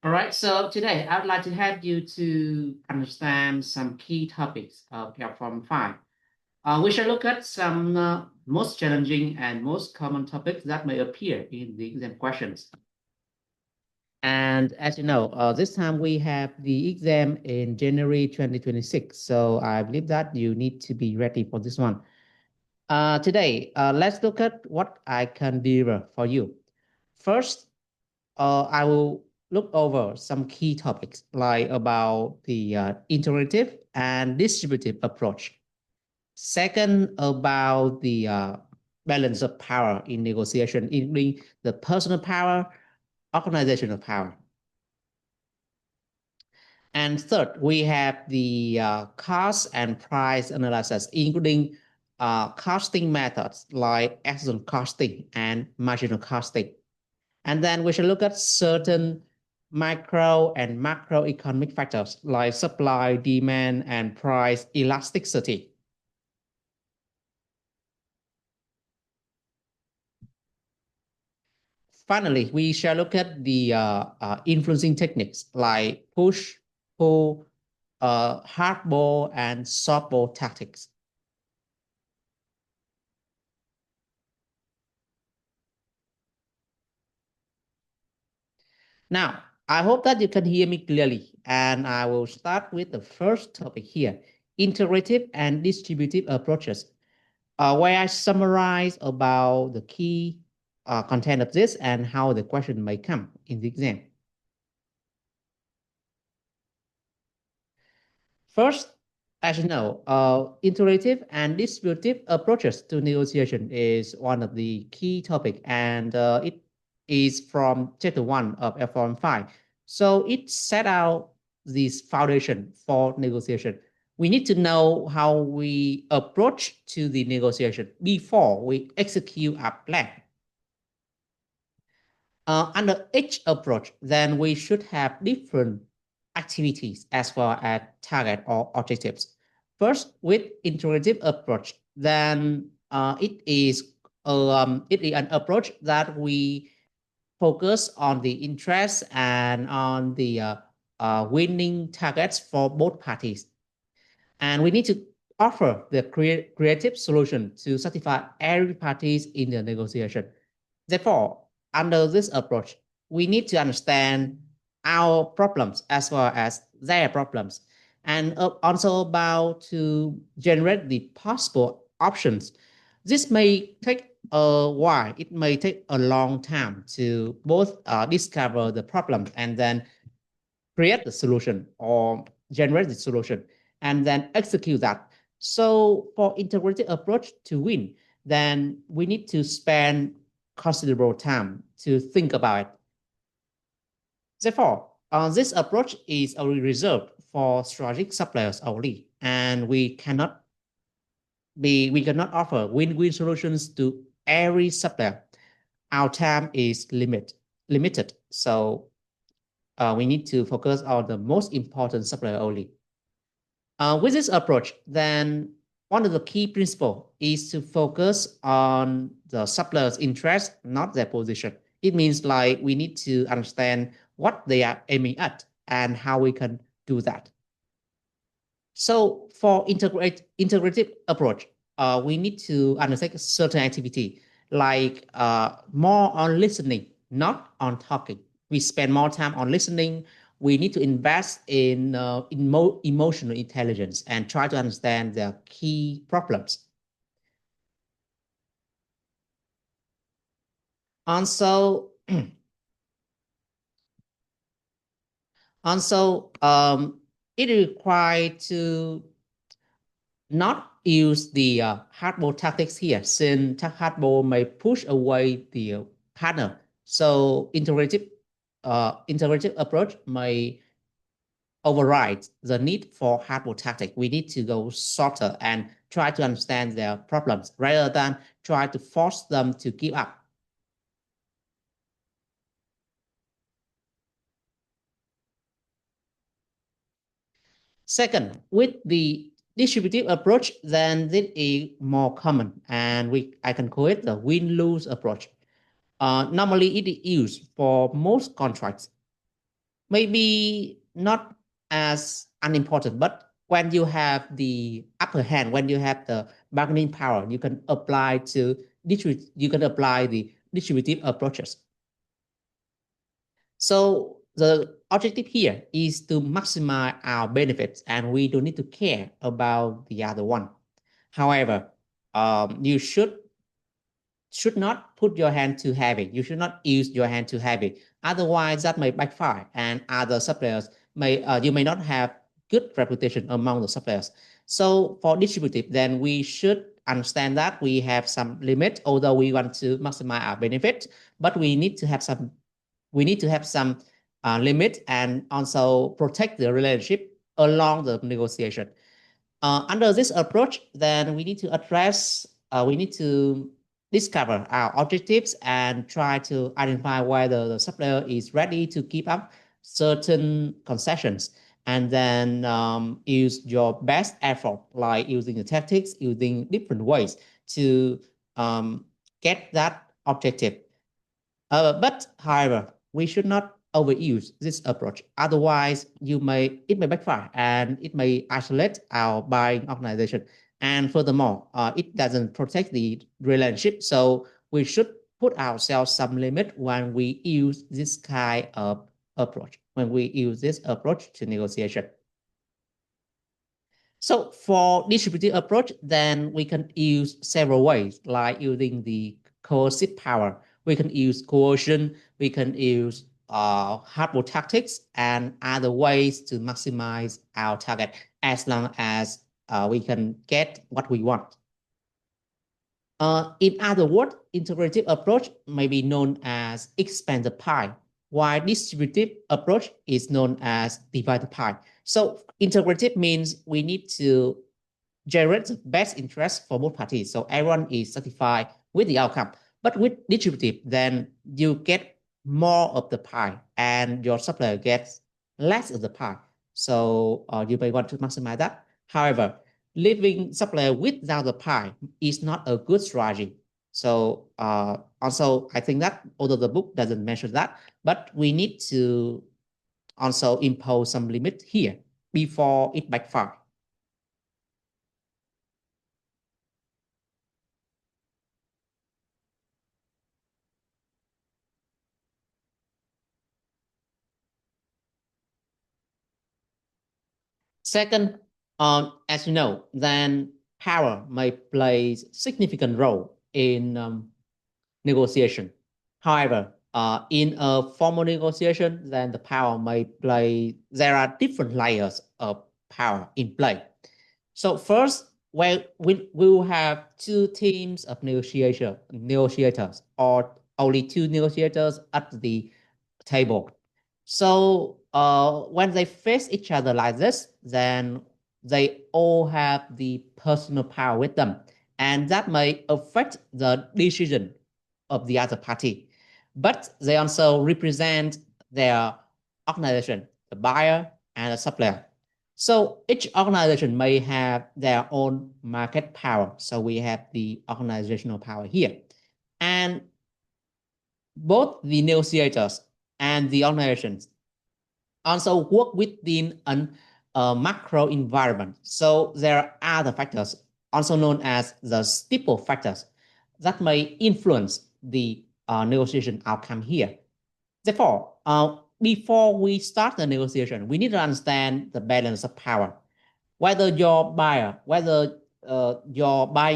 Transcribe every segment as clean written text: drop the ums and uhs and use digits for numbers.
All right, so today I would like to help you to understand some key topics of L4M5. We shall look at some most challenging and most common topics that may appear in the exam questions. And as you know, this time we have the exam in January 2026. So I believe that you need to be ready for this one. Today, let's look at what I can deliver for you. First, I will look over some key topics like about the iterative and distributive approach. Second, about the balance of power in negotiation, including the personal power, organizational power. And third, we have the cost and price analysis, including costing methods like accident costing and marginal costing. And then we should look at certain micro and macroeconomic factors like supply, demand, and price elasticity. Finally, we shall look at the influencing techniques like push, pull, hardball, and softball tactics. Now, I hope that you can hear me clearly, and I will start with the first topic here, integrative and distributive approaches, where I summarize about the key content of this and how the question may come in the exam. First, as you know, iterative and distributive approaches to negotiation is one of the key topic, and it is from chapter 1 of L4M5. So it set out this foundation for negotiation. We need to know how we approach to the negotiation before we execute our plan. Under each approach, then we should have different activities as well as target or objectives. First, with integrative approach, then it is an approach that we focus on the interest and on the winning targets for both parties. And we need to offer the creative solution to satisfy every parties in the negotiation. Therefore, under this approach, we need to understand our problems as well as their problems, and also about to generate the possible options. This may take a while. It may take a long time to both discover the problem and then create the solution or generate the solution and then execute that. So for integrated approach to win, then we need to spend considerable time to think about it. Therefore, this approach is only reserved for strategic suppliers only, and we cannot offer win-win solutions to every supplier. Our time is limited, so we need to focus on the most important supplier only. With this approach, then one of the key principles is to focus on the supplier's interest, not their position. It means like we need to understand what they are aiming at and how we can do that. So for integrative approach, we need to undertake certain activity like more on listening, not on talking. We spend more time on listening. We need to invest in emotional intelligence and try to understand the key problems. Also, it requires to not use the hardball tactics here, since hardball may push away the partner. So integrative approach may override the need for hardball tactic. We need to go softer and try to understand their problems rather than try to force them to give up. Second, with the distributive approach, then this is more common, and I can call it the win-lose approach. Normally, it is used for most contracts. maybe not as unimportant, but when you have the upper hand, when you have the bargaining power, you can apply the distributive approaches. So the objective here is to maximize our benefits, and we don't need to care about the other one. However, you should not put your hand too heavy. You should not use your hand too heavy. Otherwise, that may backfire, and other suppliers you may not have good reputation among the suppliers. So for distributive, then we should understand that we have some limit, although we want to maximize our benefit, but we need to have some limit and also protect the relationship along the negotiation. Under this approach, then we need to discover our objectives and try to identify whether the supplier is ready to keep up certain concessions, and then use your best effort, like using the tactics, using different ways to get that objective. But however, we should not overuse this approach. Otherwise, it may backfire and it may isolate our buying organization. And furthermore, it doesn't protect the relationship. So we should put ourselves some limit when we use this kind of approach, when we use this approach to negotiation. So for distributive approach, then we can use several ways, like using the coercive power. We can use coercion, we can use hardball tactics, and other ways to maximize our target as long as we can get what we want. In other words, integrative approach may be known as expand the pie, while distributive approach is known as divide the pie. So integrative means we need to generate the best interest for both parties, so everyone is satisfied with the outcome. But with distributive, then you get more of the pie and your supplier gets less of the pie. So you may want to maximize that. However, leaving supplier without the pie is not a good strategy. So also, I think that although the book doesn't mention that, but we need to also impose some limit here before it backfires. Second, as you know, then power may play significant role in negotiation. However, in a formal negotiation, then the power may play, there are different layers of power in play. So first, we will have two teams of negotiators, or only two negotiators at the table. So when they face each other like this, then they all have the personal power with them, and that may affect the decision of the other party. But they also represent their organization, the buyer and the supplier. So each organization may have their own market power. So we have the organizational power here. And both the negotiators and the organizations also work within a macro environment. So there are other factors, also known as the stipple factors, that may influence the negotiation outcome here. Therefore, before we start the negotiation, we need to understand the balance of power. Whether your buying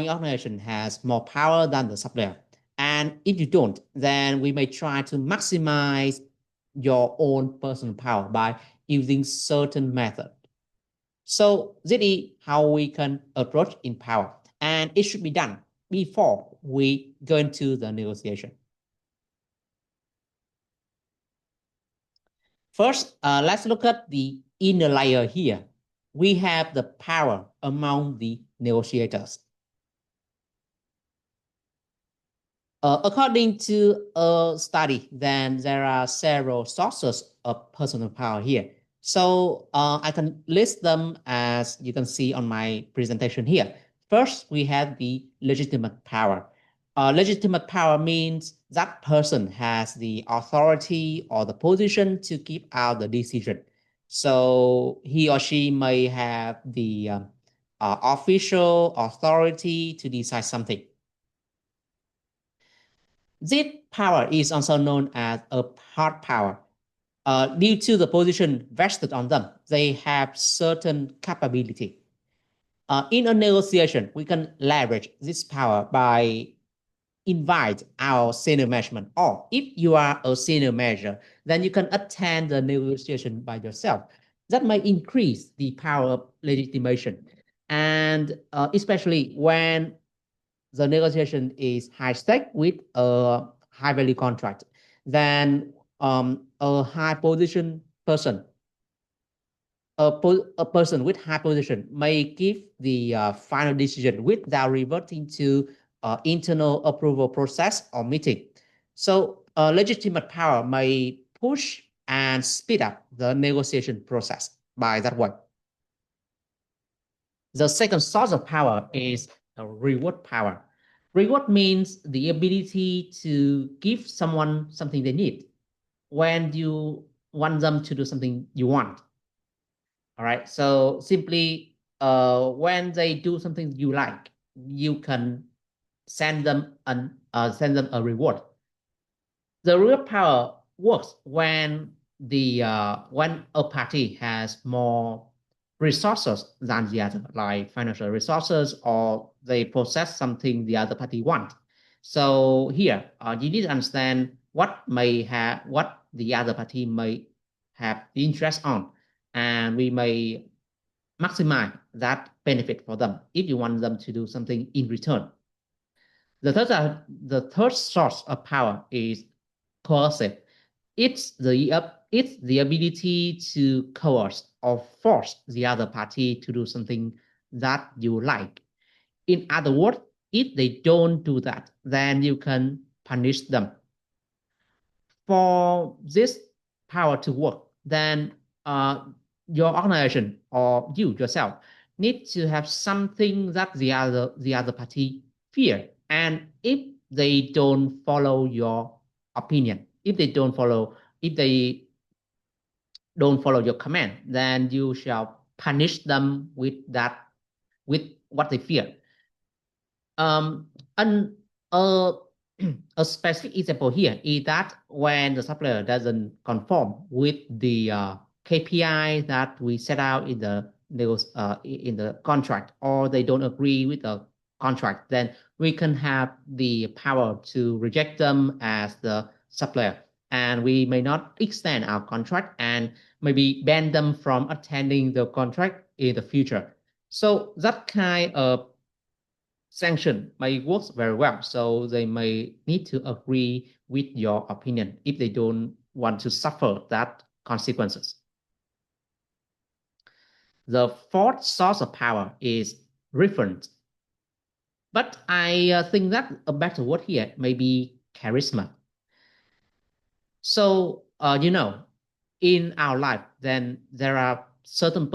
organization has more power than the supplier. And if you don't, then we may try to maximize your own personal power by using certain method. So this is how we can approach in power, and it should be done before we go into the negotiation. First, let's look at the inner layer here. We have the power among the negotiators. According to a study, then there are several sources of personal power here. So I can list them as you can see on my presentation here. First, we have the legitimate power. Legitimate power means that person has the authority or the position to keep out the decision. So he or she may have the official authority to decide something. This power is also known as a hard power. Due to the position vested on them, they have certain capability. In a negotiation, we can leverage this power by invite our senior management, or if you are a senior manager, then you can attend the negotiation by yourself. That might increase the power of legitimation. And especially when the negotiation is high stake with a high value contract, then a high position person, a person with high position may give the final decision without reverting to internal approval process or meeting. So legitimate power may push and speed up the negotiation process by that way. The second source of power is reward power. Reward means the ability to give someone something they need when you want them to do something you want. All right. So simply, when they do something you like, you can send them a reward. The real power works when a party has more resources than the other, like financial resources, or they possess something the other party want. So here, you need to understand what the other party may have interest on, and we may maximize that benefit for them if you want them to do something in return. The third source of power is coercive. It's the ability to coerce or force the other party to do something that you like. In other words, if they don't do that, then you can punish them. For this power to work, then your organization or you yourself need to have something that the other party fear. And if they don't follow your opinion, if they don't follow your command, then you shall punish them with what they fear. And uh, a specific example here is that when the supplier doesn't conform with the KPI that we set out in the contract, or they don't agree with the contract, then we can have the power to reject them as the supplier, and we may not extend our contract and maybe ban them from attending the contract in the future. So that kind of sanction may work very well. So they may need to agree with your opinion if they don't want to suffer that consequences. The fourth source of power is reference. But I think that a better word here may be charisma. So, in our life, then there are certain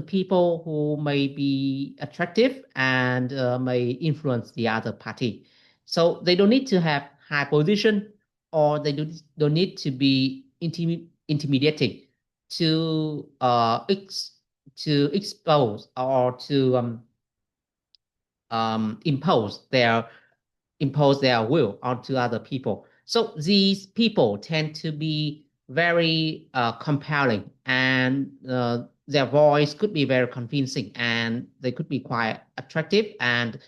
people who may be attractive and may influence the other party. So they don't need to have high position, or they don't need to be intimidating to to expose or to impose their will onto other people. So these people tend to be very compelling, and their voice could be very convincing, and they could be quite attractive, and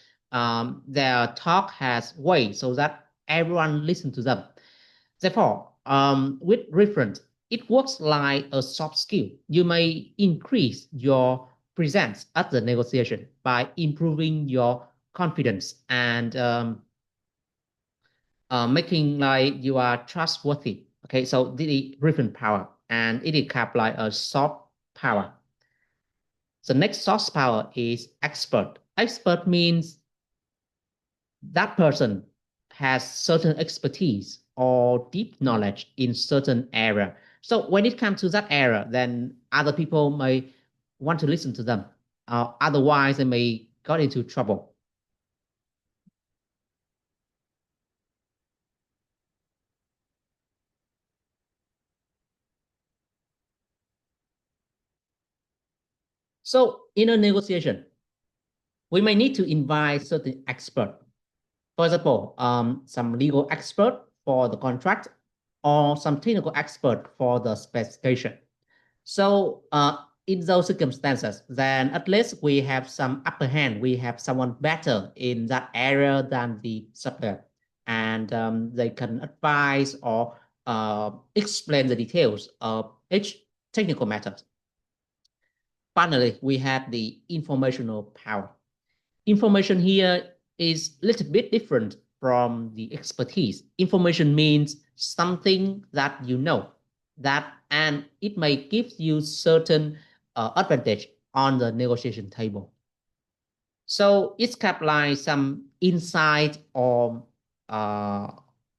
their talk has weight so that everyone listens to them. Therefore, with reference, it works like a soft skill. You may increase your presence at the negotiation by improving your confidence and making like you are trustworthy. Okay, so this is reference power, and it is kind of like a soft power. The next soft power is expert. Expert means that person has certain expertise or deep knowledge in certain area. So when it comes to that area, then other people may want to listen to them. Otherwise, they may get into trouble. So in a negotiation, we may need to invite certain expert. For example, some legal expert for the contract or some technical expert for the specification. So in those circumstances, then at least we have some upper hand. We have someone better in that area than the supplier, and they can advise or explain the details of each technical matter. Finally, we have the informational power. Information here is a little bit different from the expertise. Information means something that you know, that and it may give you certain advantage on the negotiation table. So it's kind of like some insight or uh,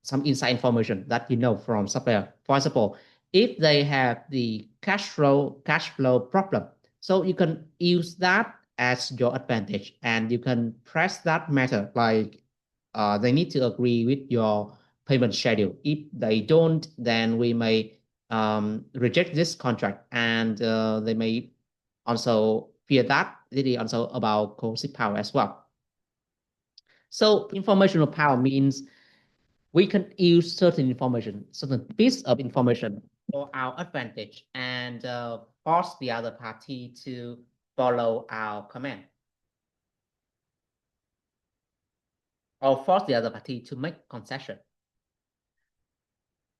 some inside information that you know from supplier. For example, if they have the cash flow problem, so you can use that as your advantage, and you can press that matter like they need to agree with your payment schedule. If they don't, then we may reject this contract, and they may also fear that it is also about coercive power as well. So informational power means we can use certain information, certain piece of information for our advantage, and force the other party to follow our command, or force the other party to make concession.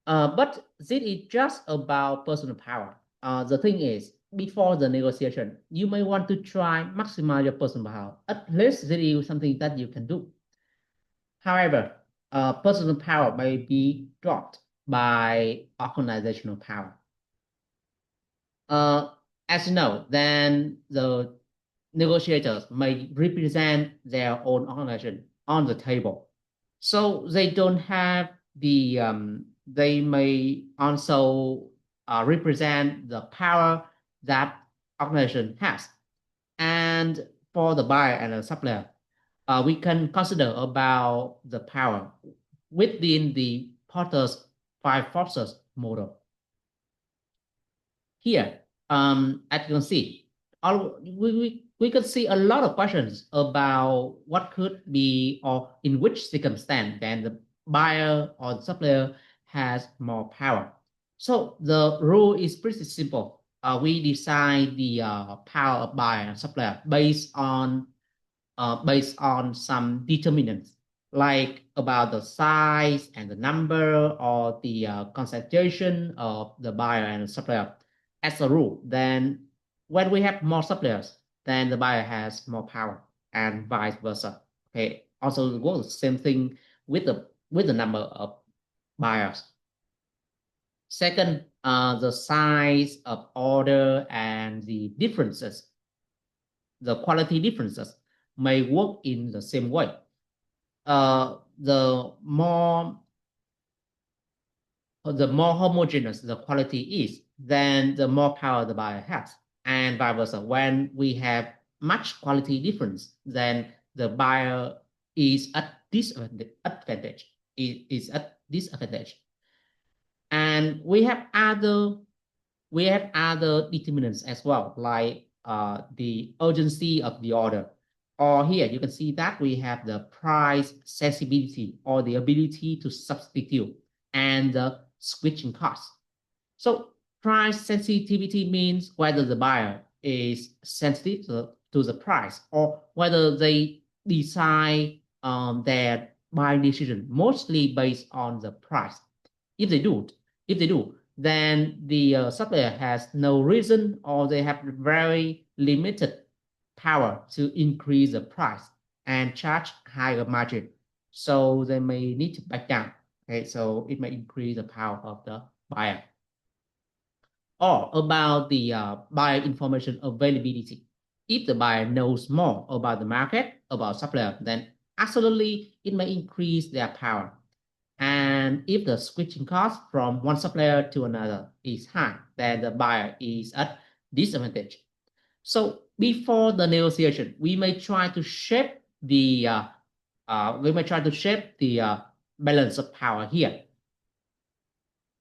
But this is just about personal power. The thing is, before the negotiation, you may want to try maximize your personal power. At least this is something that you can do. However, personal power may be dropped by organizational power. Uh, as you know, then the negotiators may represent their own organization on the table. So they don't have the, they may also represent the power that organization has. And for the buyer and the supplier, we can consider about the power within the Porter's five forces model. Here, as you can see, we could see a lot of questions about what could be or in which circumstance then the buyer or the supplier has more power. So the rule is pretty simple. We decide the power of buyer and supplier based on some determinants like about the size and the number or the concentration of the buyer and the supplier. As a rule, then when we have more suppliers, then the buyer has more power and vice versa. Okay. Also, well, the same thing with the number of buyers. Second, the size of order and the differences, the quality differences may work in the same way. The more homogeneous the quality is, then the more power the buyer has, and vice versa. When we have much quality difference, then the buyer is at disadvantage. It is at disadvantage, and we have other determinants as well, like the urgency of the order. Or here you can see that we have the price sensibility or the ability to substitute and the switching cost. So price sensitivity means whether the buyer is sensitive to the price or whether they decide their buying decision mostly based on the price. If they do, then the supplier has no reason or they have very limited power to increase the price and charge higher margin. So they may need to back down. Okay, so it may increase the power of the buyer. Or about the buyer information availability. If the buyer knows more about the market, about supplier, then absolutely it may increase their power. And if the switching cost from one supplier to another is high, then the buyer is at disadvantage. So before the negotiation, we may try to shape the balance of power here.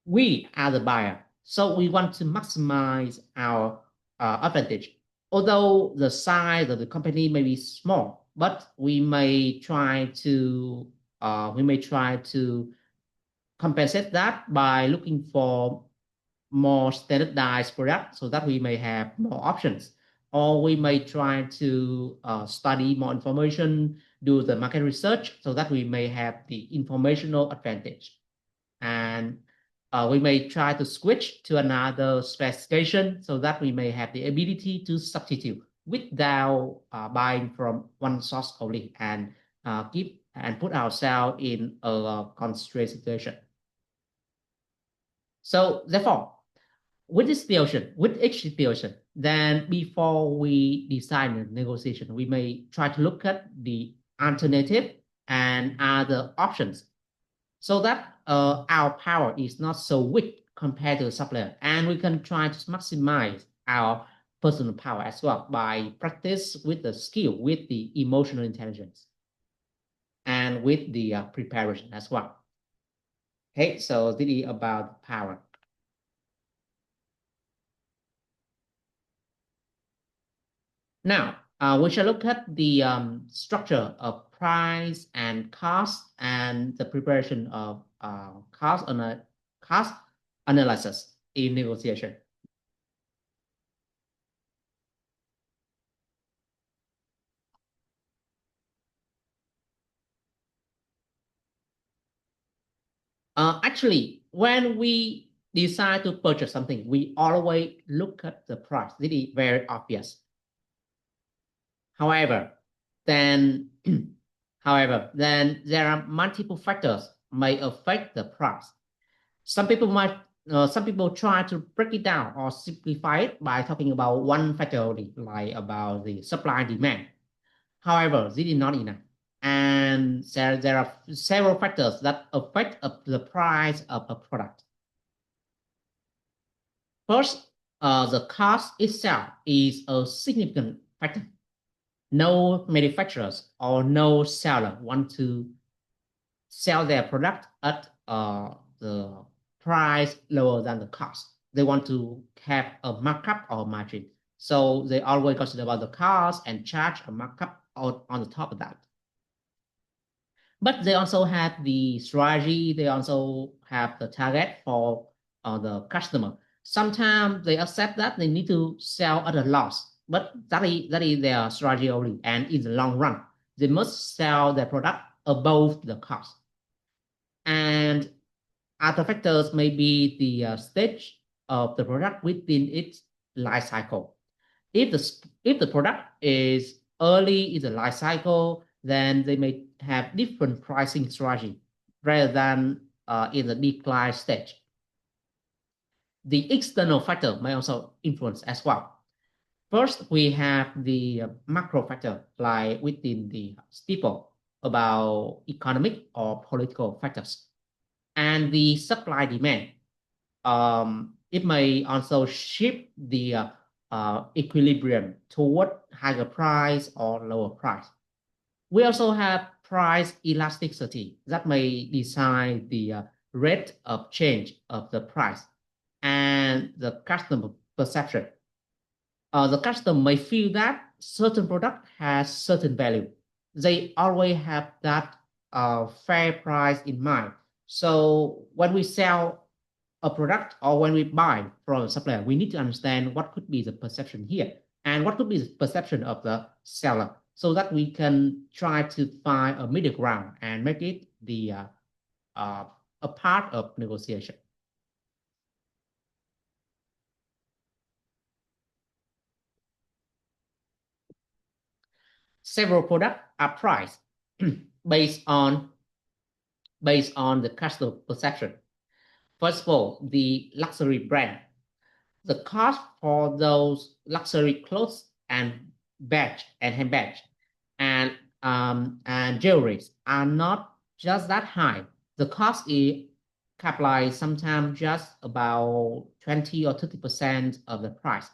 We are the buyer, so we want to maximize our advantage although the size of the company may be small, but we may try to compensate that by looking for more standardized products so that we may have more options. Or we may try to study more information, do the market research so that we may have the informational advantage. And we may try to switch to another specification so that we may have the ability to substitute without buying from one source only and keep and put ourselves in a constrained situation. So therefore, with each situation, then before we design a negotiation, we may try to look at the alternative and other options so that our power is not so weak compared to the supplier, and we can try to maximize our personal power as well by practice with the skill, with the emotional intelligence, and with the preparation as well. Okay, so this is about power. Now, we shall look at the structure of price and cost and the preparation of cost analysis in negotiation. Actually, when we decide to purchase something, we always look at the price. This is very obvious. However, then there are multiple factors may affect the price. Some people try to break it down or simplify it by talking about one factor only, like about the supply and demand. However, this is not enough. And there are several factors that affect the price of a product. First, the cost itself is a significant factor. No manufacturers or no seller want to sell their product at the price lower than the cost. They want to have a markup or margin. So they always consider about the cost and charge a markup on the top of that. But they also have the strategy. They also have the target for the customer. Sometimes they accept that they need to sell at a loss, but that is their strategy only. And in the long run, they must sell their product above the cost. And other factors may be the stage of the product within its life cycle. If the product is early in the life cycle, then they may have different pricing strategy rather than in the decline stage. The external factor may also influence as well. First, we have the macro factor like within the steeple about economic or political factors. And the supply demand, it may also shift the equilibrium toward higher price or lower price. We also have price elasticity that may decide the rate of change of the price and the customer perception. The customer may feel that certain product has certain value. They always have that fair price in mind. So when we sell a product or when we buy from a supplier, we need to understand what could be the perception here and what could be the perception of the seller so that we can try to find a middle ground and make it a part of negotiation. Several products are priced based on the customer perception. First of all, the luxury brand. The cost for those luxury clothes and handbags and jewelry are not just that high. The cost is capitalized sometimes just about 20 or 30% of the price.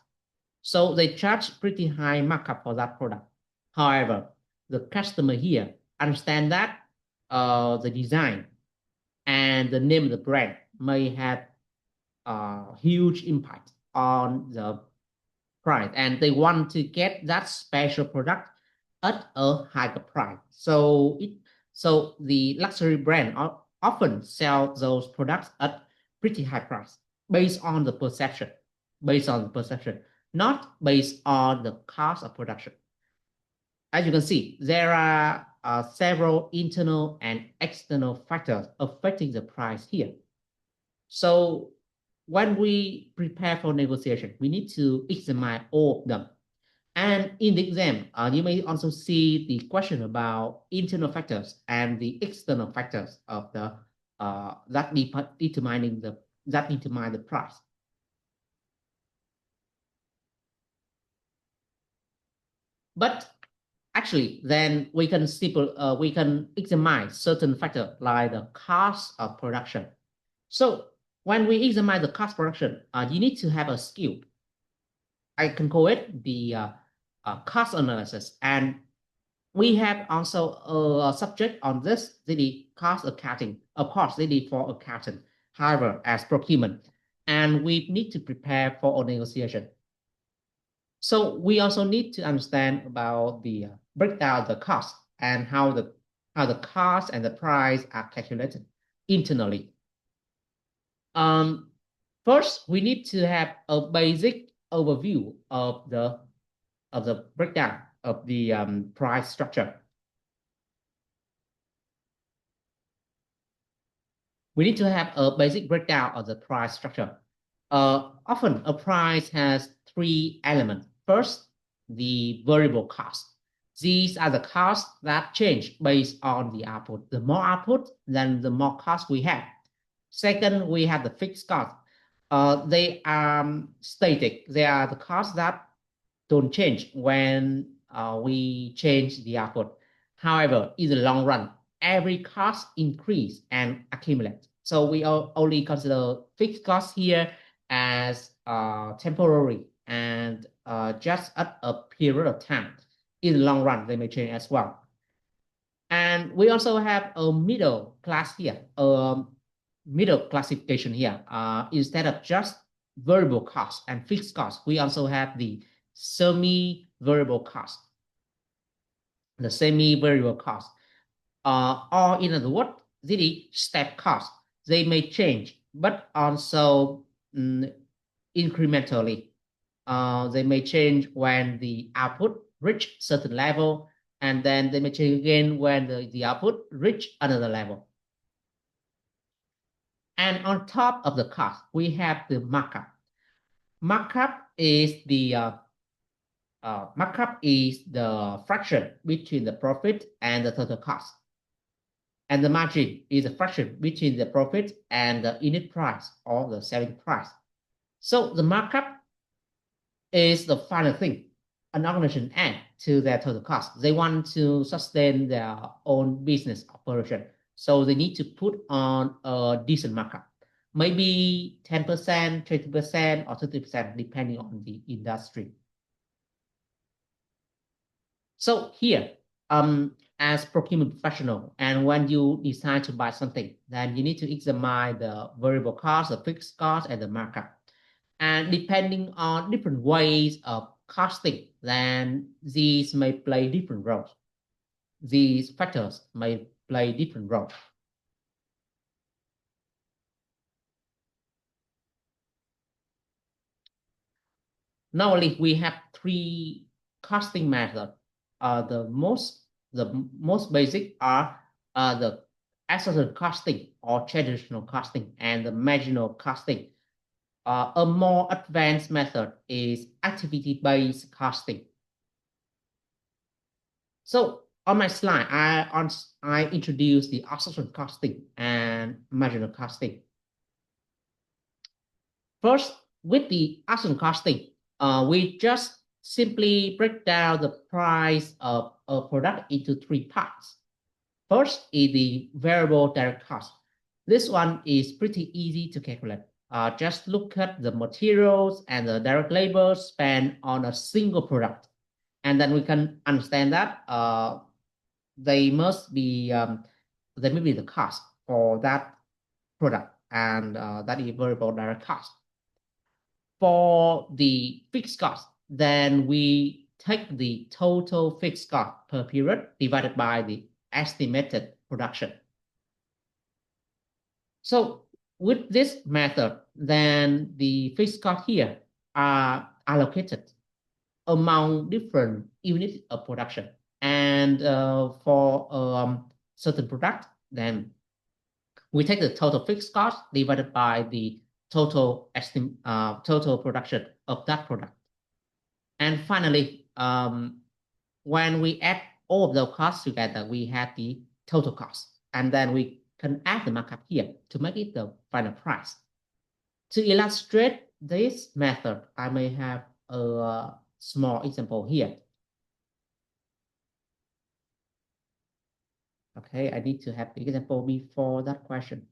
So they charge pretty high markup for that product. However, the customer here understand that the design and the name of the brand may have a huge impact on the price, and they want to get that special product at a higher price. So the luxury brand often sell those products at pretty high price based on the perception, not based on the cost of production. As you can see, there are several internal and external factors affecting the price here. So when we prepare for negotiation, we need to examine all of them. And in the exam, you may also see the question about internal factors and the external factors of the that determine the price. But actually, then we can examine certain factors like the cost of production. So when we examine the cost production, you need to have a skill. I can call it the cost analysis, and we have also a subject on this, the cost accounting, of course, the for accountant, however, as procurement, and we need to prepare for a negotiation. So we also need to understand about the breakdown of the cost and how the cost and the price are calculated internally. First, we need to have a basic overview of the breakdown of the price structure. We need to have a basic breakdown of the price structure. Often a price has three elements. First, the variable cost. These are the costs that change based on the output. The more output, then the more cost we have. Second, we have the fixed cost. They are static. They are the costs that don't change when we change the output. However, in the long run, every cost increase and accumulate. So we only consider fixed costs here as temporary and just at a period of time. In the long run, they may change as well. And we also have a middle class here, middle classification here. Instead of just variable cost and fixed cost, we also have the semi-variable cost. The semi-variable cost, or in other words, the step cost. They may change, but also incrementally. They may change when the output reach certain level, and then they may change again when the output reach another level. And on top of the cost, we have the markup. Markup is the fraction between the profit and the total cost. And the margin is the fraction between the profit and the unit price or the selling price. So the markup is the final thing an organization adds to their total cost. They want to sustain their own business operation. So they need to put on a decent markup, maybe 10%, 20%, or 30%, depending on the industry. So here, as procurement professional, and when you decide to buy something, then you need to examine the variable cost, the fixed cost, and the markup. And depending on different ways of costing, then these may play different roles. These factors may play different roles. Normally, we have three costing methods. The most basic are the asset costing or traditional costing and the marginal costing. A more advanced method is activity-based costing. So on my slide, I introduce the asset costing and marginal costing. First, with the asset costing, we just simply break down the price of a product into three parts. First is the variable direct cost. This one is pretty easy to calculate. Just look at the materials and the direct labor spent on a single product. And then we can understand that they must be the cost for that product, and that is variable direct cost. For the fixed cost, then we take the total fixed cost per period divided by the estimated production. So with this method, then the fixed cost here are allocated among different units of production. And for certain product, then we take the total fixed cost divided by the total total production of that product. And finally, when we add all of those costs together, we have the total cost. And then we can add the markup here to make it the final price. To illustrate this method, I may have a small example here. Okay, I need to have the example before that question.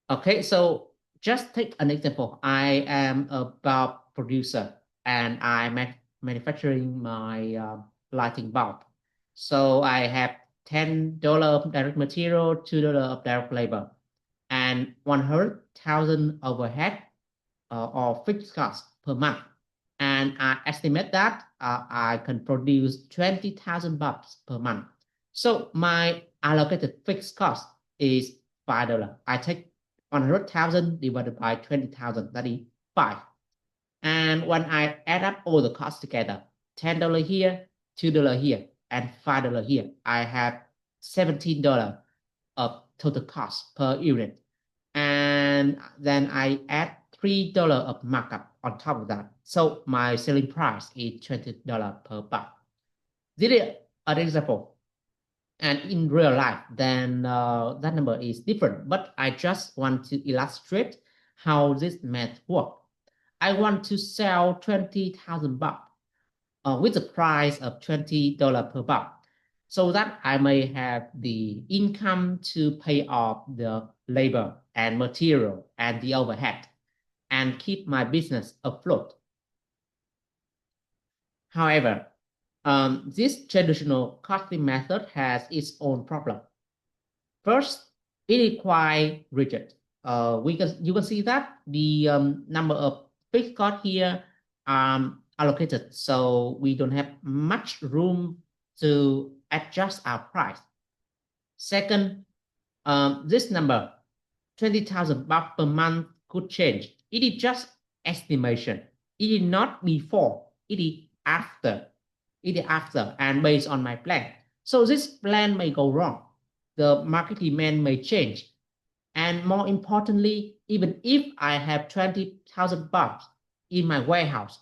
Okay, so just take an example. I am a bulb producer and I'm manufacturing my lighting bulb. So I have $10 of direct material, $2 of direct labor, and 100,000 overhead or fixed cost per month. And I estimate that I can produce 20,000 bulbs per month. So my allocated fixed cost is $5. I take 100,000 divided by 20,000, that is 5. And when I add up all the costs together, $10 here, $2 here, and $5 here, I have $17 of total cost per unit. And then I add $3 of markup on top of that. So my selling price is $20 per bulb. This is an example. And in real life, then that number is different. But I just want to illustrate how this math works. I want to sell 20,000 bulbs with the price of $20 per bulb, so that I may have the income to pay off the labor and material and the overhead and keep my business afloat. However, this traditional costing method has its own problem. First, it is quite rigid. You can see that the number of fixed costs here allocated, so we don't have much room to adjust our price. Second, this number, 20,000 baht per month, could change. It is just estimation. It is not before, it is after. It is after and based on my plan. So this plan may go wrong. The market demand may change. And more importantly, even if I have 20,000 bulbs in my warehouse,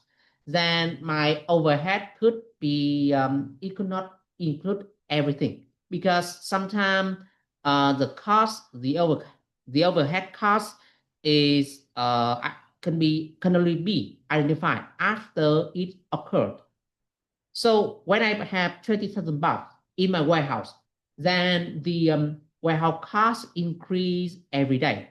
then my overhead could be, it could not include everything, because sometimes the cost, the overhead cost is can only be identified after it occurred. So when I have 20,000 bulbs in my warehouse, then the warehouse cost increase every day.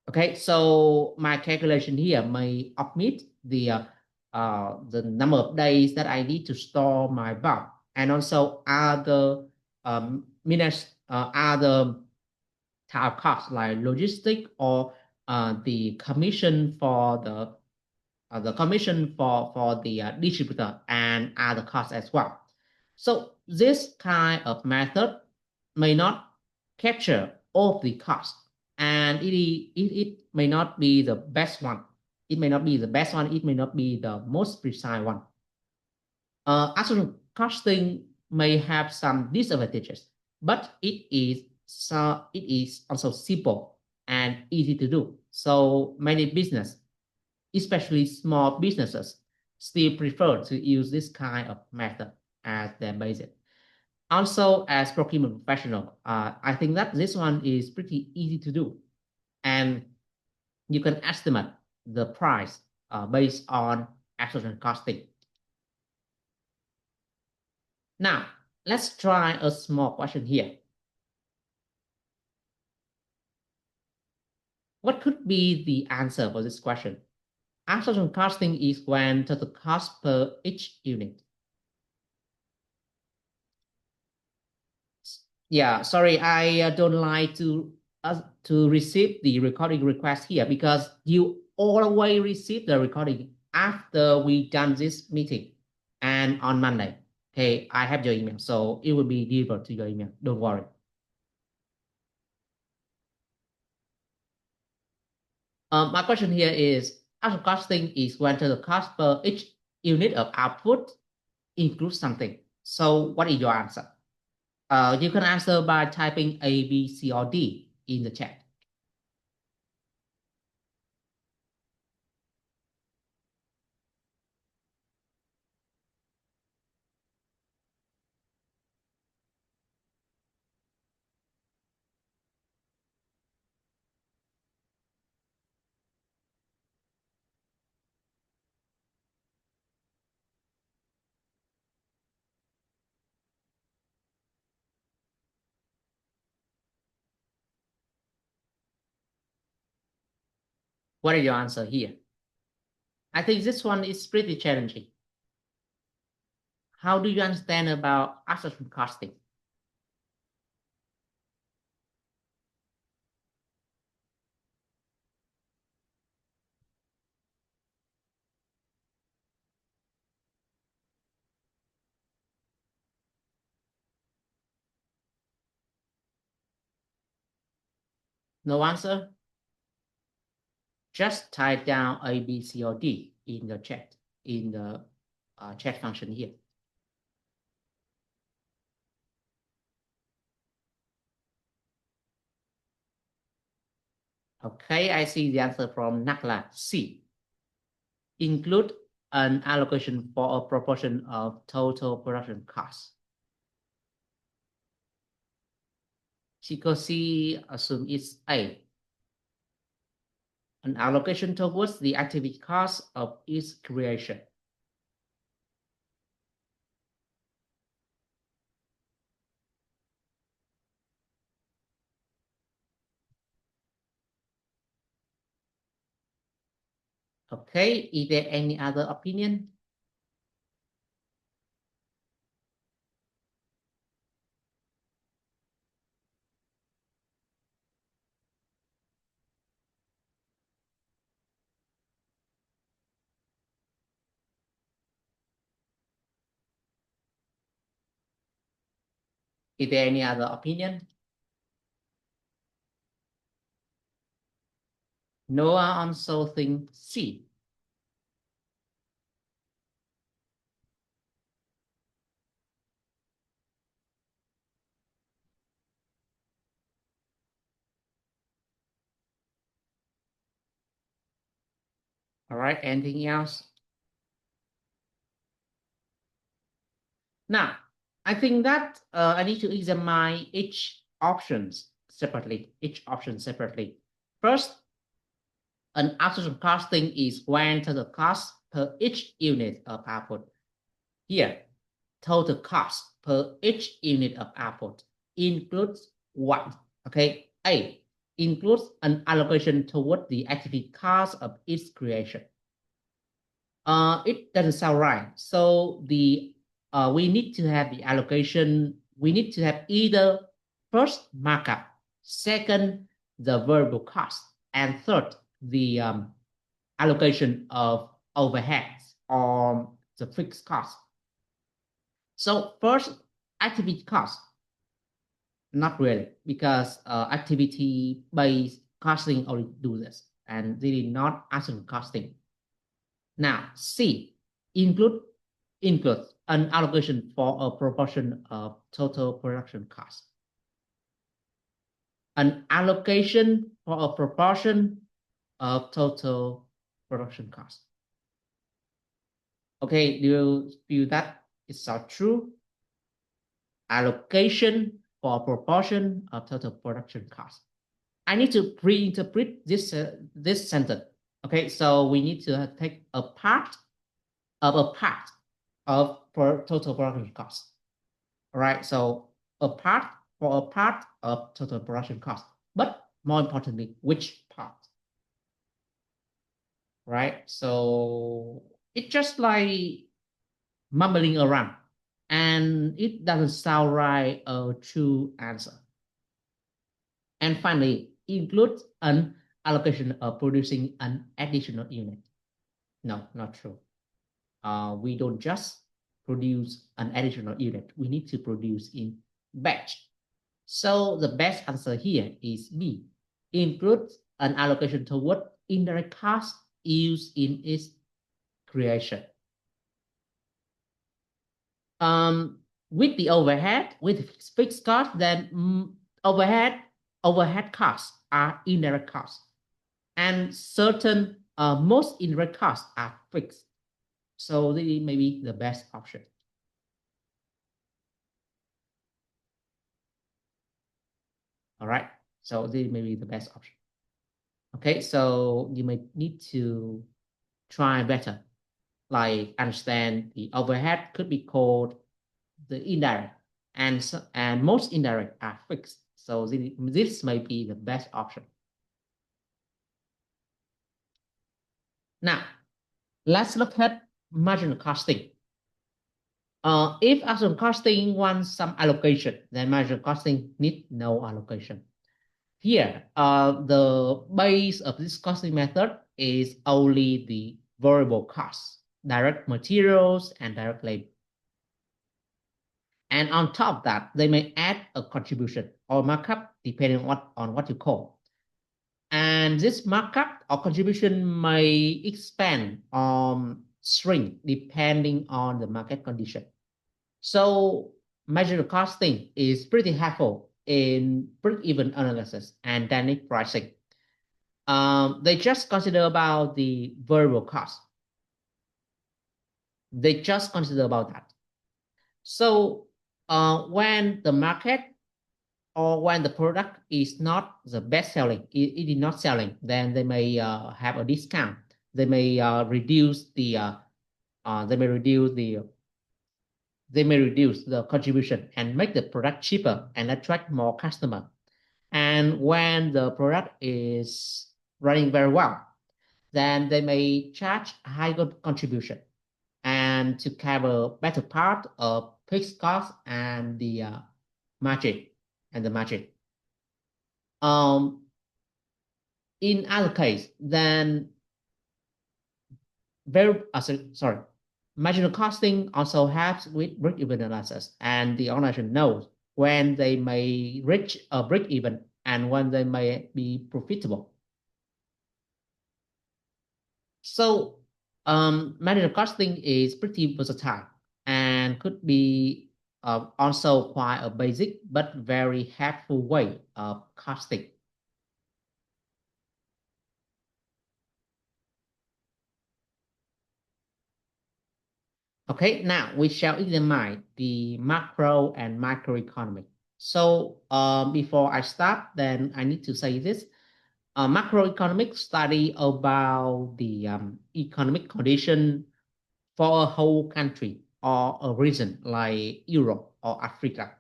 Okay, so my calculation here may omit the number of days that I need to store my bulb, and also other other type costs like logistic or the commission for the distributor and other costs as well. So this kind of method may not capture all the costs, and it may not be the best one. It may not be the best one. It may not be the most precise one. Actual costing may have some disadvantages, but it is also simple and easy to do. So many business, especially small businesses, still prefer to use this kind of method as their basis. Also, as procurement professional, I think that this one is pretty easy to do, and you can estimate the price based on actual costing. Now, let's try a small question here. What could be the answer for this question? Absorption costing is when total cost per each unit. Yeah, sorry, I don't like to to receive the recording request here, because you always receive the recording after we done this meeting and on Monday. Okay, I have your email, so it will be delivered to your email. Don't worry. My question here is, output costing is when the cost per each unit of output includes something. So what is your answer? You can answer by typing A, B, C, or D in the chat. What is your answer here? I think this one is pretty challenging. How do you understand about absorption costing? No answer? Just type down A, B, C, or D in the chat, in the chat function here. Okay, I see the answer from Nakla, C. Include an allocation for a proportion of total production cost. Chico C assume it's A. An allocation towards the activity cost of its creation. Okay, is there any other opinion? Is there any other opinion? Noah also thinks C. All right, anything else? Now, I think that I need to examine each option separately. First, an absorption costing is when total cost per each unit of output. Here, total cost per each unit of output includes what? Okay, A, includes an allocation toward the activity cost of its creation. It doesn't sound right. So we need to have the allocation. We need to have either first markup, second the variable cost, and third the allocation of overheads or the fixed cost. So first, activity cost, not really, because activity-based costing already do this, and they did not assume costing. Now, C, includes an allocation for a proportion of total production cost. An allocation for a proportion of total production cost. Okay, do you feel that it's all true? Allocation for a proportion of total production cost. I need to pre-interpret this sentence. Okay, so we need to take a part of total production cost. All right, so a part of total production cost, but more importantly, which part? Right, so it's just like mumbling around, and it doesn't sound right a true answer. And finally, include an allocation of producing an additional unit. No, not true. We don't just produce an additional unit. We need to produce in batch. So the best answer here is B. Include an allocation toward indirect cost used in its creation. With the overhead, with fixed cost, then overhead costs are indirect costs, and certain most indirect costs are fixed. So this may be the best option. All right. So this may be the best option. Okay. So you may need to try better, like understand the overhead could be called the indirect, and most indirect are fixed. So this may be the best option. Now, let's look at marginal costing. If marginal costing wants some allocation, then marginal costing needs no allocation. Here, the base of this costing method is only the variable costs, direct materials, and direct labor. And on top of that, they may add a contribution or markup depending on what you call. And this markup or contribution may expand or shrink depending on the market condition. So marginal costing is pretty helpful in break-even analysis and dynamic pricing. They just consider about the variable cost. They just consider about that. So when the market or when the product is not the best selling, it is not selling, then they may have a discount. They may reduce the contribution and make the product cheaper and attract more customer. And when the product is running very well, then they may charge a higher contribution and to cover better part of fixed cost and the margin and the margin. In other case, then marginal costing also helps with break-even analysis, and the organization knows when they may reach a break-even and when they may be profitable. So marginal costing is pretty versatile and could be also quite a basic but very helpful way of costing. Okay, now we shall examine the macro and microeconomic. So before I start, then I need to say this. Macroeconomic study about the economic condition for a whole country or a region like Europe or Africa.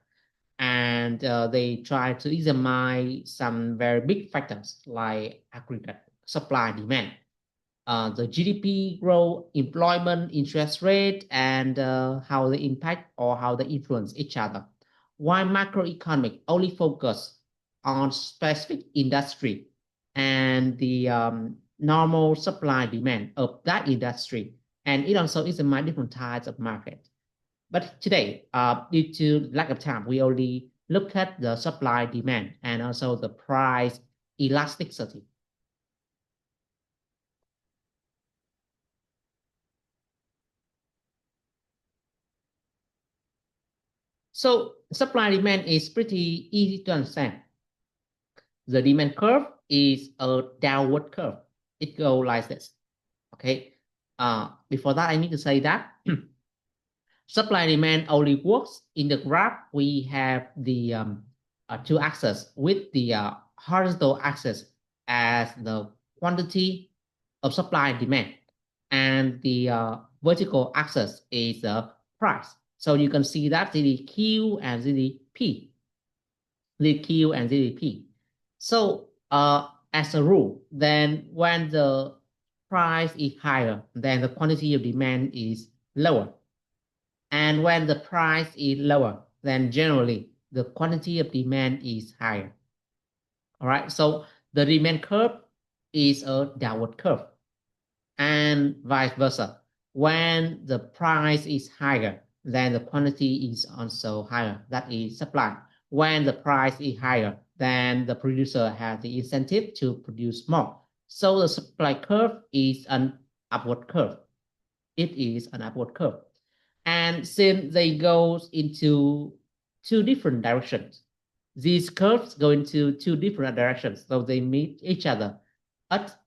And they try to examine some very big factors like aggregate supply demand, the GDP growth, employment, interest rate, and how they impact or how they influence each other. While macroeconomic only focus on specific industry and the normal supply demand of that industry, and it also examines different types of market. But today, due to lack of time, we only look at the supply demand and also the price elasticity. So supply demand is pretty easy to understand. The demand curve is a downward curve. It goes like this. Okay. Before that, I need to say that supply demand only works in the graph. We have the two axes with the horizontal axis as the quantity of supply and demand, and the vertical axis is the price. So you can see that ZDQ and ZDP, ZDQ and ZDP. So as a rule, then when the price is higher, then the quantity of demand is lower. And when the price is lower, then generally the quantity of demand is higher. All right, so the demand curve is a downward curve, and vice versa. When the price is higher, then the quantity is also higher. That is supply. When the price is higher, then the producer has the incentive to produce more. So the supply curve is an upward curve. It is an upward curve. And since they go into two different directions, these curves go into two different directions, so they meet each other at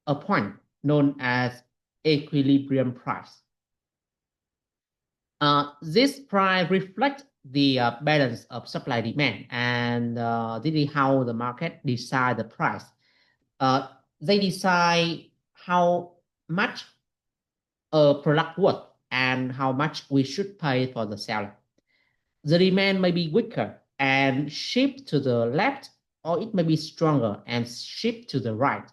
a point known as equilibrium price. This price reflects the balance of supply demand, and this is how the market decide the price. They decide how much a product worth and how much we should pay for the seller. The demand may be weaker and shift to the left, or it may be stronger and shift to the right.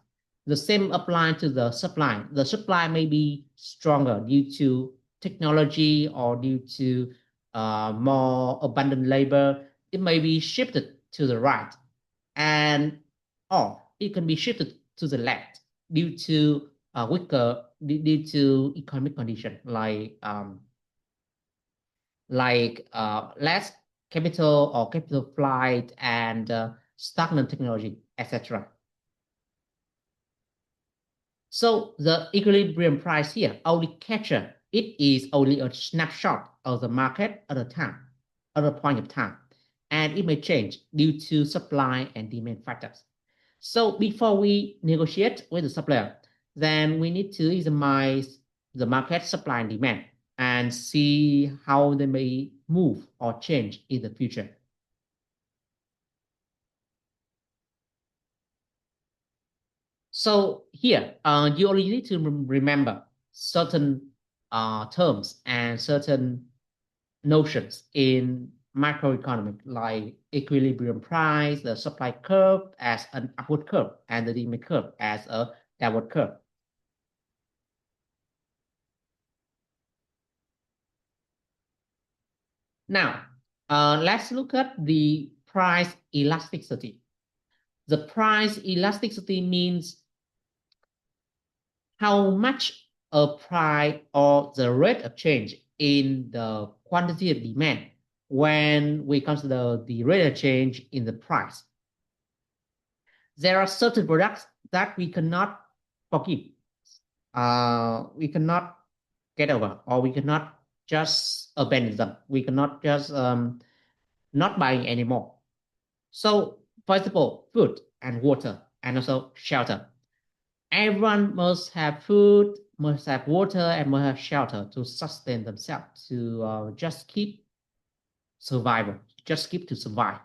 The same applies to the supply. The supply may be stronger due to technology or due to more abundant labor. It may be shifted to the right, and or it can be shifted to the left due to weaker due to economic condition like less capital or capital flight and stagnant technology, etc. So the equilibrium price here only capture it is only a snapshot of the market at a time, at a point of time, and it may change due to supply and demand factors. So before we negotiate with the supplier, then we need to examine the market supply and demand and see how they may move or change in the future. So here, you only need to remember certain terms and certain notions in macroeconomic, like equilibrium price, the supply curve as an upward curve, and the demand curve as a downward curve. Now, let's look at the price elasticity. The price elasticity means how much a price or the rate of change in the quantity of demand when we consider the rate of change in the price. There are certain products that we cannot forgive. We cannot get over, or we cannot just abandon them. We cannot just not buying anymore. So, for example, food and water, and also shelter. Everyone must have food, must have water, and must have shelter to sustain themselves, to just keep survival, just keep to survive.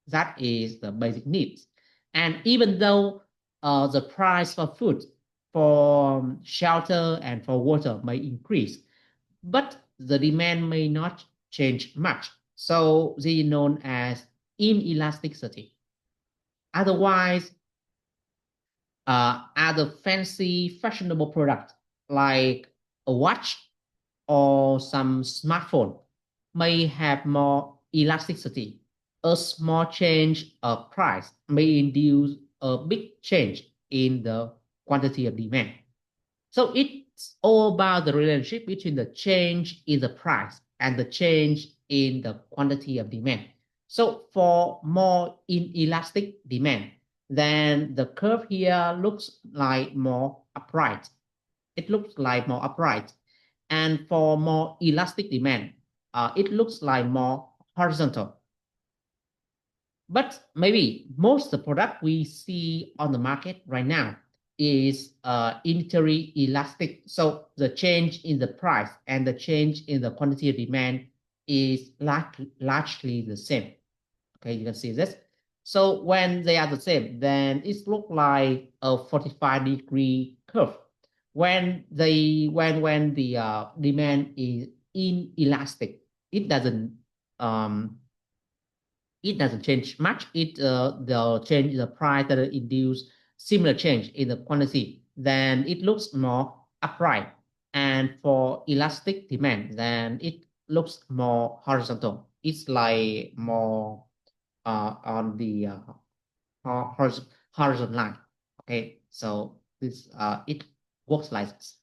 That is the basic needs. And even though the price for food, for shelter, and for water may increase, but the demand may not change much. So this is known as inelasticity. Otherwise, other fancy fashionable product like a watch or some smartphone may have more elasticity. A small change of price may induce a big change in the quantity of demand. So it's all about the relationship between the change in the price and the change in the quantity of demand. So for more inelastic demand, then the curve here looks like more upright. It looks like more upright. And for more elastic demand, it looks like more horizontal. But maybe most of the product we see on the market right now is unitary elastic. So the change in the price and the change in the quantity of demand is largely the same. Okay, you can see this. So when they are the same, then it looks like a 45-degree curve. When the demand is inelastic, it doesn't change much. They'll change the price that induce similar change in the quantity. Then it looks more upright. And for elastic demand, then it looks more horizontal. It's like more on the horizontal line. Okay, so this it works like this.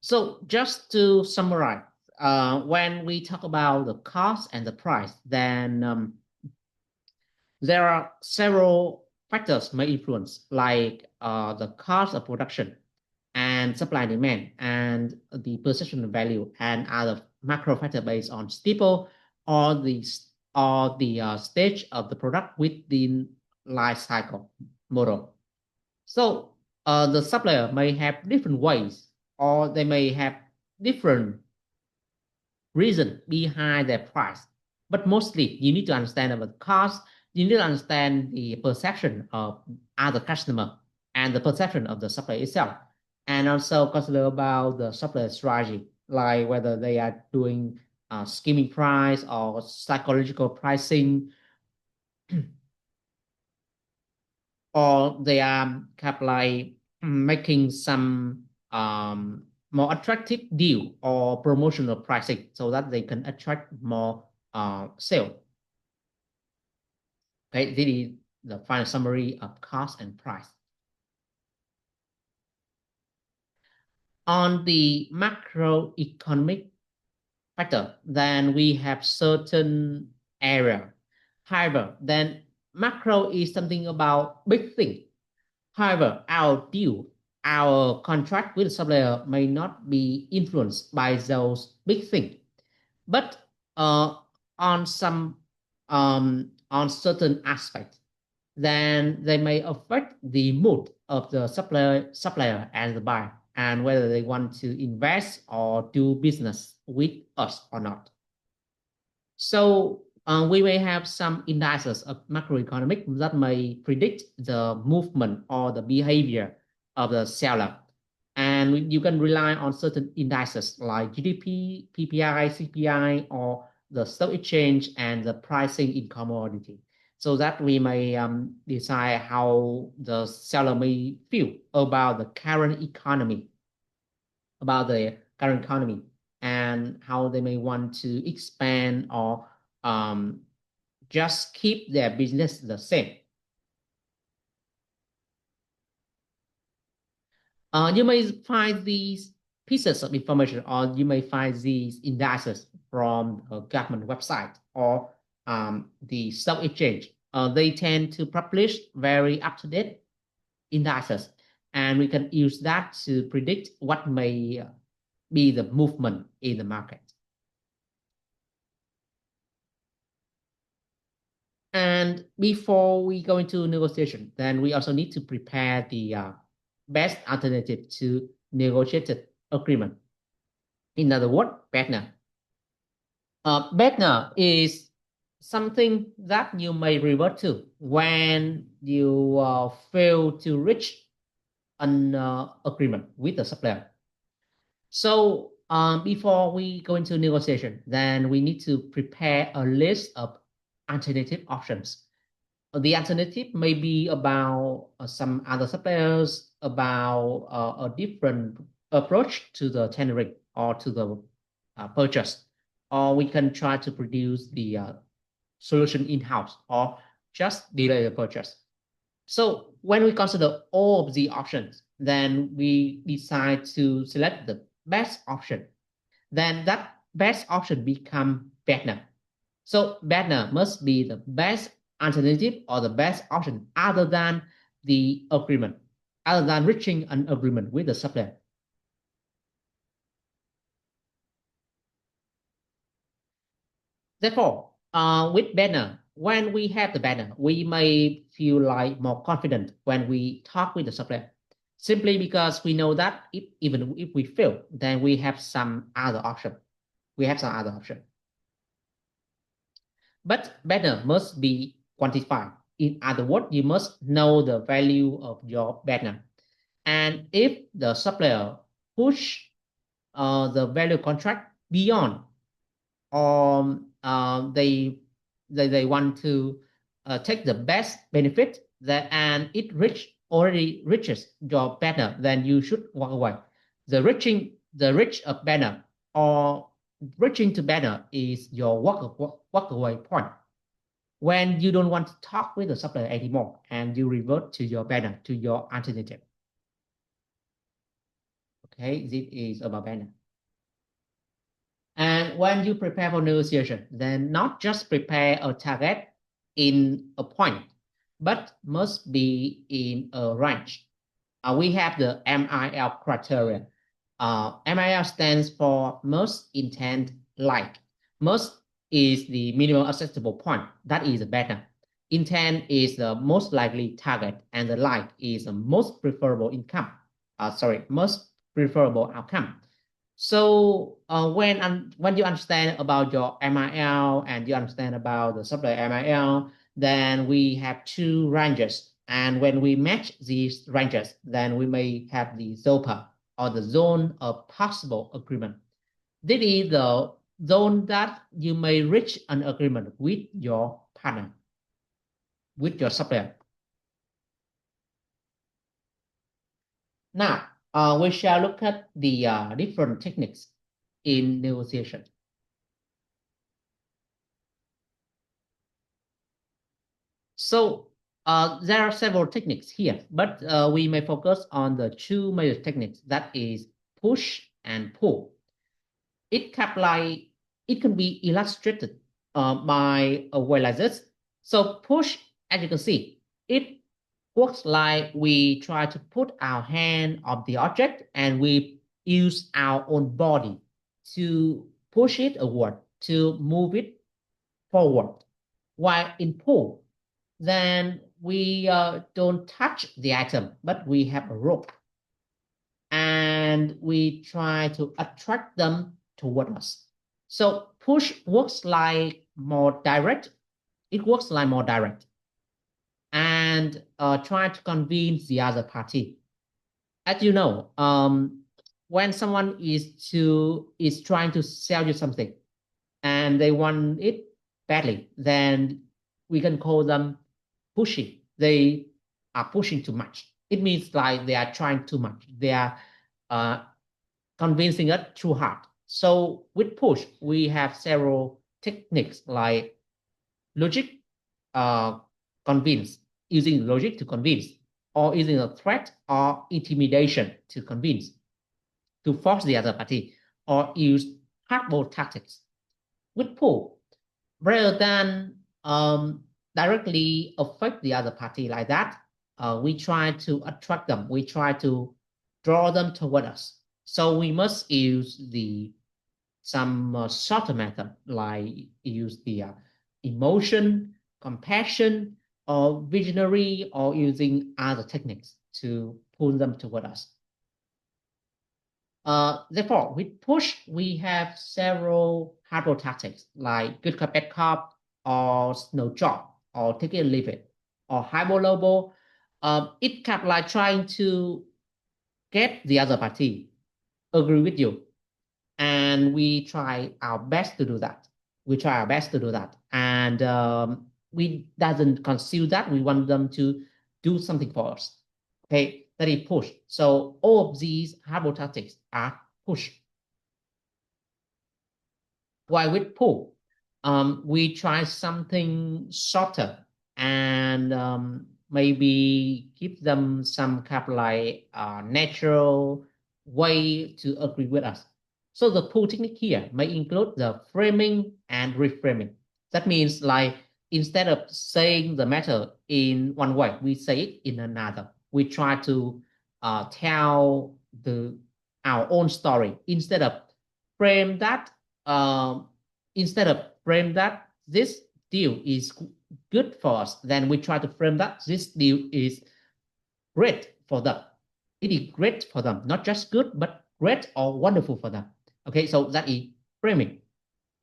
So just to summarize, when we talk about the cost and the price, then there are several factors may influence, like the cost of production and supply and demand, and the perception value, and other macro factor based on steeple or the stage of the product within life cycle model. So the supplier may have different ways, or they may have different reason behind their price. But mostly, you need to understand about the cost. You need to understand the perception of other customer and the perception of the supplier itself, and also consider about the supplier strategy, like whether they are doing skimming price or psychological pricing, or they are kind of like making some more attractive deal or promotional pricing so that they can attract more sale. Okay, this is the final summary of cost and price. On the macroeconomic factor, then we have certain area. However, then macro is something about big thing. However, our deal, our contract with the supplier may not be influenced by those big things, but on some on certain aspects, then they may affect the mood of the supplier and the buyer, and whether they want to invest or do business with us or not. So we may have some indices of macroeconomic that may predict the movement or the behavior of the seller. And you can rely on certain indices like GDP, PPI, CPI, or the stock exchange and the pricing in commodity, so that we may decide how the seller may feel about the current economy, and how they may want to expand or just keep their business the same. You may find these pieces of information, or you may find these indices from a government website or the stock exchange. They tend to publish very up-to-date indices, and we can use that to predict what may be the movement in the market. And before we go into negotiation, then we also need to prepare the best alternative to negotiated agreement. In other words, partner. Partner is something that you may revert to when you fail to reach an agreement with the supplier. So before we go into negotiation, then we need to prepare a list of alternative options. The alternative may be about some other suppliers, about a different approach to the tendering or to the purchase, or we can try to produce the solution in-house or just delay the purchase. So when we consider all of the options, then we decide to select the best option. Then that best option become better. So better must be the best alternative or the best option other than the agreement, other than reaching an agreement with the supplier. Therefore, with banner, when we have the banner, we may feel like more confident when we talk with the supplier, simply because we know that even if we fail, then we have some other option. But banner must be quantified. In other words, you must know the value of your banner. And if the supplier push the value contract beyond, or they want to take the best benefit that, and it already reaches your banner, then you should walk away. The reach of banner or reaching to banner is your walk away point. When you don't want to talk with the supplier anymore and you revert to your banner, to your alternative. Okay, this is about banner. And when you prepare for negotiation, then not just prepare a target in a point, but must be in a range. We have the MIL criteria. MIL stands for most intent like. Most is the minimum acceptable point. That is the better. Intent is the most likely target, and the like is the most preferable income. Most preferable outcome. So when you understand about your MIL and you understand about the supplier MIL, then we have two ranges. And when we match these ranges, then we may have the ZOPA or the zone of possible agreement. This is the zone that you may reach an agreement with your partner, with your supplier. Now, we shall look at the different techniques in negotiation. So there are several techniques here, but we may focus on the two major techniques, that is push and pull. It can be illustrated by a way like this. So push, as you can see, it works like we try to put our hand on the object and we use our own body to push it award, to move it forward. While in pull, then we don't touch the item, but we have a rope. And we try to attract them toward us. So push works like more direct. It works like more direct. And try to convince the other party. As you know, when someone is trying to sell you something and they want it badly, then we can call them pushing. They are pushing too much. It means like they are trying too much. They are convincing us too hard. So with push, we have several techniques like logic, convince, using logic to convince, or using a threat or intimidation to convince, to force the other party, or use hardball tactics. With pull, rather than directly affect the other party like that, we try to attract them. We try to draw them toward us. So we must use some shorter method, like use the emotion, compassion, or visionary, or using other techniques to pull them toward us. Therefore, with push, we have several hardball tactics like good cop, bad cop, or no job, or take it or leave it, or highball, lowball. It kind of like trying to get the other party agree with you, and we try our best to do that. And we doesn't conceal that. We want them to do something for us. Okay, that is push. So all of these hardball tactics are push. While with pull, we try something shorter and maybe give them some kind of like natural way to agree with us. So the pull technique here may include the framing and reframing. That means like instead of saying the matter in one way, we say it in another. We try to tell our own story instead of frame that this deal is good for us, then we try to frame that this deal is great for them. It is great for them, not just good, but great or wonderful for them. Okay, so that is framing.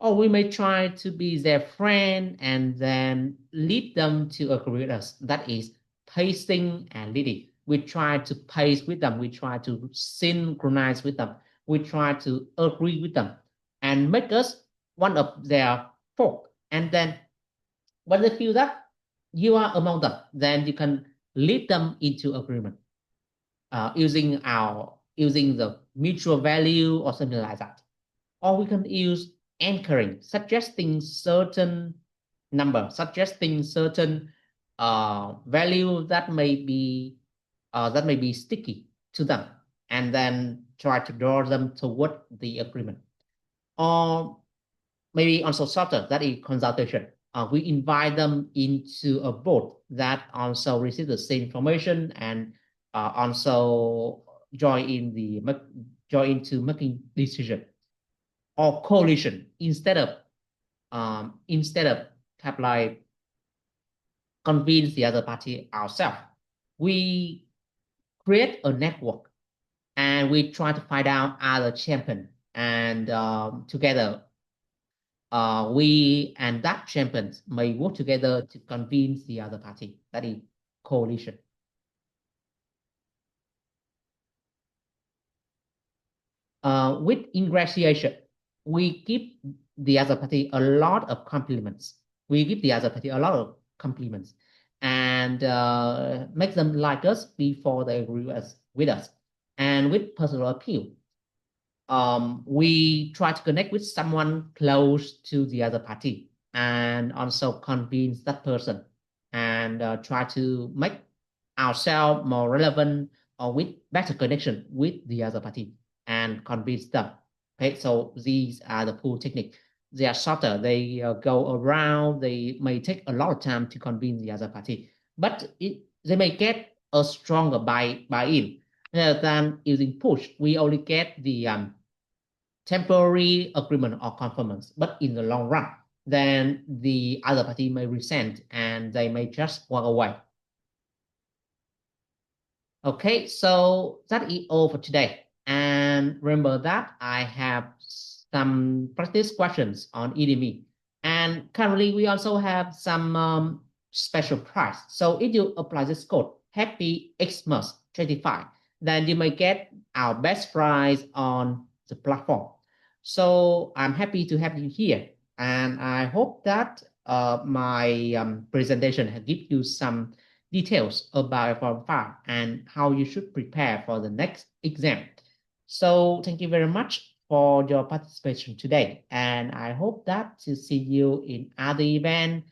Or we may try to be their friend and then lead them to agree with us. That is pacing and leading. We try to pace with them. We try to synchronize with them. We try to agree with them and make us one of their folk. And then when they feel that you are among them, then you can lead them into agreement using the mutual value or something like that. or we can use anchoring, suggesting certain number, suggesting certain value that may be sticky to them, and then try to draw them toward the agreement. Or maybe also shorter, that is consultation. We invite them into a board that also receive the same information and also join into making decision. Or coalition, instead of kind of like convince the other party ourselves, we create a network and we try to find out other champion, and together we and that champions may work together to convince the other party. That is coalition. With ingratiation, we give the other party a lot of compliments. We give the other party a lot of compliments and make them like us before they agree with us. And with personal appeal, we try to connect with someone close to the other party and also convince that person and try to make ourselves more relevant or with better connection with the other party and convince them. Okay, so these are the pull technique. They are shorter, they go around, they may take a lot of time to convince the other party, but they may get a stronger buy-in. Rather than using push, we only get the temporary agreement or conformance, but in the long run, then the other party may resent and they may just walk away. Okay, so that is all for today. And remember that I have some practice questions on EDME. And currently, we also have some special price. So if you apply this code, Happy Xmas 25, then you may get our best price on the platform. So I'm happy to have you here. And I hope that my presentation has given you some details about L4M5 and how you should prepare for the next exam. So thank you very much for your participation today. And I hope that to see you in other event.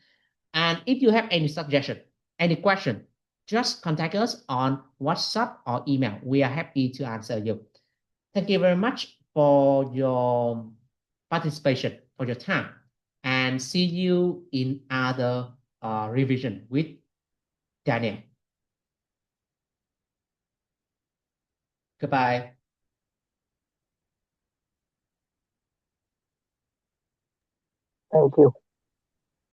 And if you have any suggestion, any question, just contact us on WhatsApp or email. We are happy to answer you. Thank you very much for your participation, for your time, and see you in other revision with Daniel. Goodbye. Thank you.